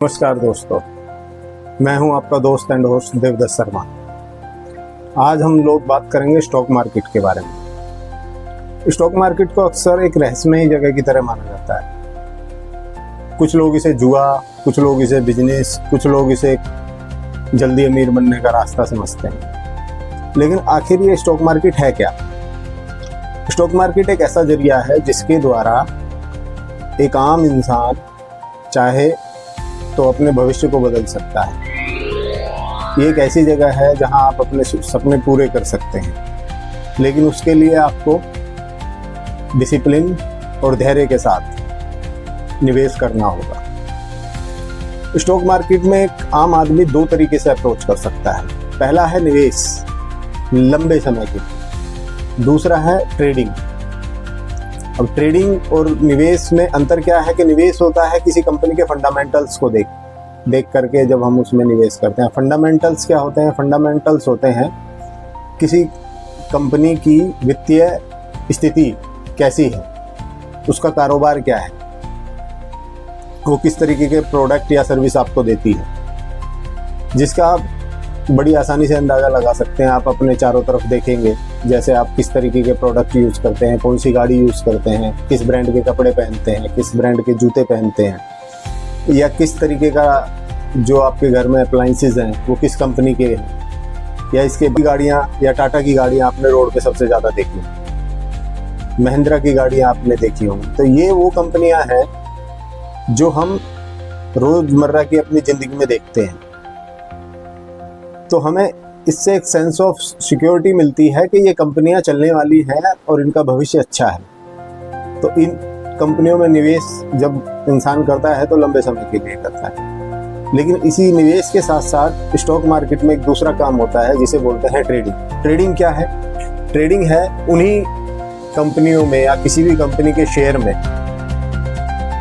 नमस्कार दोस्तों, मैं हूं आपका दोस्त एंड होस्ट देवदत्त शर्मा। आज हम लोग बात करेंगे स्टॉक मार्केट के बारे में। स्टॉक मार्केट को अक्सर एक रहस्यमयी जगह की तरह माना जाता है। कुछ लोग इसे जुआ, कुछ लोग इसे बिजनेस, कुछ लोग इसे जल्दी अमीर बनने का रास्ता समझते हैं। लेकिन आखिर ये स्टॉक मार्केट है क्या? स्टॉक मार्केट एक ऐसा जरिया है जिसके द्वारा एक आम इंसान चाहे तो अपने भविष्य को बदल सकता है। ये एक ऐसी जगह है जहां आप अपने सपने पूरे कर सकते हैं, लेकिन उसके लिए आपको डिसिप्लिन और धैर्य के साथ निवेश करना होगा। स्टॉक मार्केट में एक आम आदमी दो तरीके से अप्रोच कर सकता है। पहला है निवेश लंबे समय के लिए, दूसरा है ट्रेडिंग। अब ट्रेडिंग और निवेश में अंतर क्या है कि निवेश होता है किसी कंपनी के फंडामेंटल्स को देख करके जब हम उसमें निवेश करते हैं। फंडामेंटल्स क्या होते हैं? फंडामेंटल्स होते हैं किसी कंपनी की वित्तीय स्थिति कैसी है, उसका कारोबार क्या है, वो किस तरीके के प्रोडक्ट या सर्विस आपको देती है, जिसका आप बड़ी आसानी से अंदाज़ा लगा सकते हैं। आप अपने चारों तरफ देखेंगे, जैसे आप किस तरीके के प्रोडक्ट यूज़ करते हैं, कौन सी गाड़ी यूज़ करते हैं, किस ब्रांड के कपड़े पहनते हैं, किस ब्रांड के जूते पहनते हैं, या किस तरीके का जो आपके घर में अप्लाइंसेस हैं वो किस कंपनी के हैं, या इसके गाड़ियाँ या टाटा की गाड़ियाँ आपने रोड पे सबसे ज़्यादा देखी, महिंद्रा की गाड़ियाँ आपने देखी होंगी। तो ये वो कंपनियाँ हैं जो हम रोज़मर्रा की अपनी ज़िंदगी में देखते हैं। तो हमें इससे एक सेंस ऑफ सिक्योरिटी मिलती है कि ये कंपनियां चलने वाली हैं और इनका भविष्य अच्छा है। तो इन कंपनियों में निवेश जब इंसान करता है तो लंबे समय के लिए करता है। लेकिन इसी निवेश के साथ साथ स्टॉक मार्केट में एक दूसरा काम होता है जिसे बोलते हैं ट्रेडिंग। ट्रेडिंग क्या है? ट्रेडिंग है उन्हीं कंपनियों में या किसी भी कंपनी के शेयर में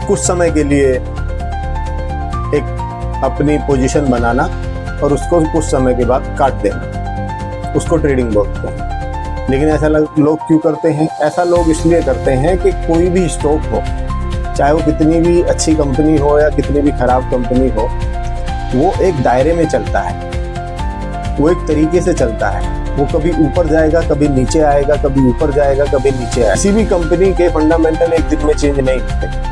कुछ समय के लिए एक अपनी पोजीशन बनाना और उसको कुछ समय के बाद काट देना, उसको ट्रेडिंग बोलते हैं। लेकिन ऐसा लोग क्यों करते हैं? ऐसा लोग इसलिए करते हैं कि कोई भी स्टॉक हो, चाहे वो कितनी भी अच्छी कंपनी हो या कितनी भी खराब कंपनी हो, वो एक दायरे में चलता है, वो एक तरीके से चलता है। वो कभी ऊपर जाएगा, कभी नीचे आएगा, कभी ऊपर जाएगा, कभी नीचे आएगा। किसी भी कंपनी के फंडामेंटल एक दिन में चेंज नहीं होते,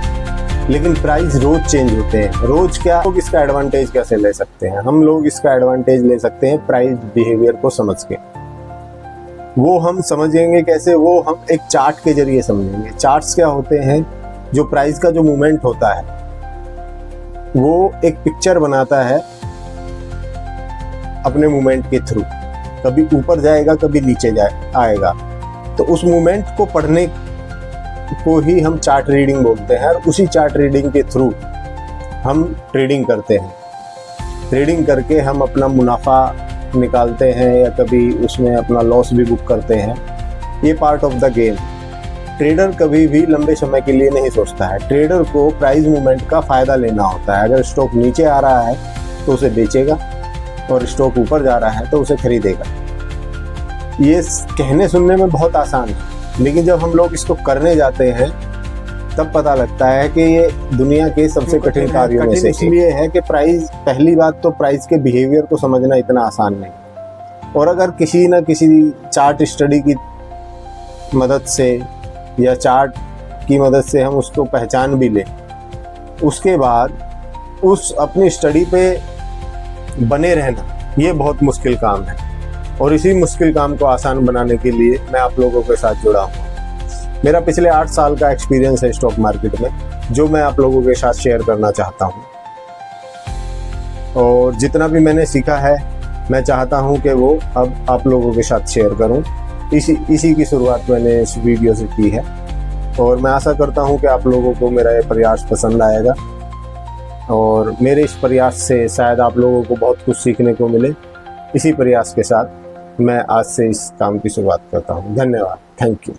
लेकिन प्राइस रोज चेंज होते हैं। रोज क्या लोग इसका एडवांटेज कैसे ले सकते हैं? हम लोग इसका एडवांटेज ले सकते हैं प्राइस बिहेवियर को समझ के। वो हम समझेंगे कैसे? वो हम एक चार्ट के जरिए समझेंगे। चार्ट्स क्या होते हैं? जो प्राइस का जो मूवमेंट होता है वो एक पिक्चर बनाता है अपने मूवमेंट के थ्रू। कभी ऊपर जाएगा, कभी नीचे आएगा। तो उस मूवमेंट को पढ़ने को ही हम चार्ट रीडिंग बोलते हैं, और उसी चार्ट रीडिंग के थ्रू हम ट्रेडिंग करते हैं। ट्रेडिंग करके हम अपना मुनाफा निकालते हैं या कभी उसमें अपना लॉस भी बुक करते हैं। ये part of the game. Trader कभी भी लंबे समय के लिए नहीं सोचता है। ट्रेडर को प्राइस मूवमेंट का फ़ायदा लेना होता है। अगर स्टॉक नीचे आ रहा है तो उसे बेचेगा, और स्टॉक ऊपर जा रहा है तो उसे खरीदेगा। ये कहने सुनने में बहुत आसान है, लेकिन जब हम लोग इसको करने जाते हैं तब पता लगता है कि ये दुनिया के सबसे कठिन कार्यों में से इसलिए है कि प्राइस, पहली बात तो प्राइस के बिहेवियर को समझना इतना आसान नहीं। और अगर किसी न किसी चार्ट स्टडी की मदद से या चार्ट की मदद से हम उसको पहचान भी लें, उसके बाद उस अपनी स्टडी पे बने रहना, ये बहुत मुश्किल काम है। और इसी मुश्किल काम को आसान बनाने के लिए मैं आप लोगों के साथ जुड़ा हूँ। मेरा पिछले 8 साल का एक्सपीरियंस है स्टॉक मार्केट में, जो मैं आप लोगों के साथ शेयर करना चाहता हूँ। और जितना भी मैंने सीखा है, मैं चाहता हूँ कि वो अब आप लोगों के साथ शेयर करूँ। इसी की शुरुआत मैंने इस वीडियो से की है, और मैं आशा करता हूँ कि आप लोगों को मेरा ये प्रयास पसंद आएगा, और मेरे इस प्रयास से शायद आप लोगों को बहुत कुछ सीखने को मिले। इसी प्रयास के साथ मैं आज से इस काम की शुरुआत करता हूँ। धन्यवाद। Thank you.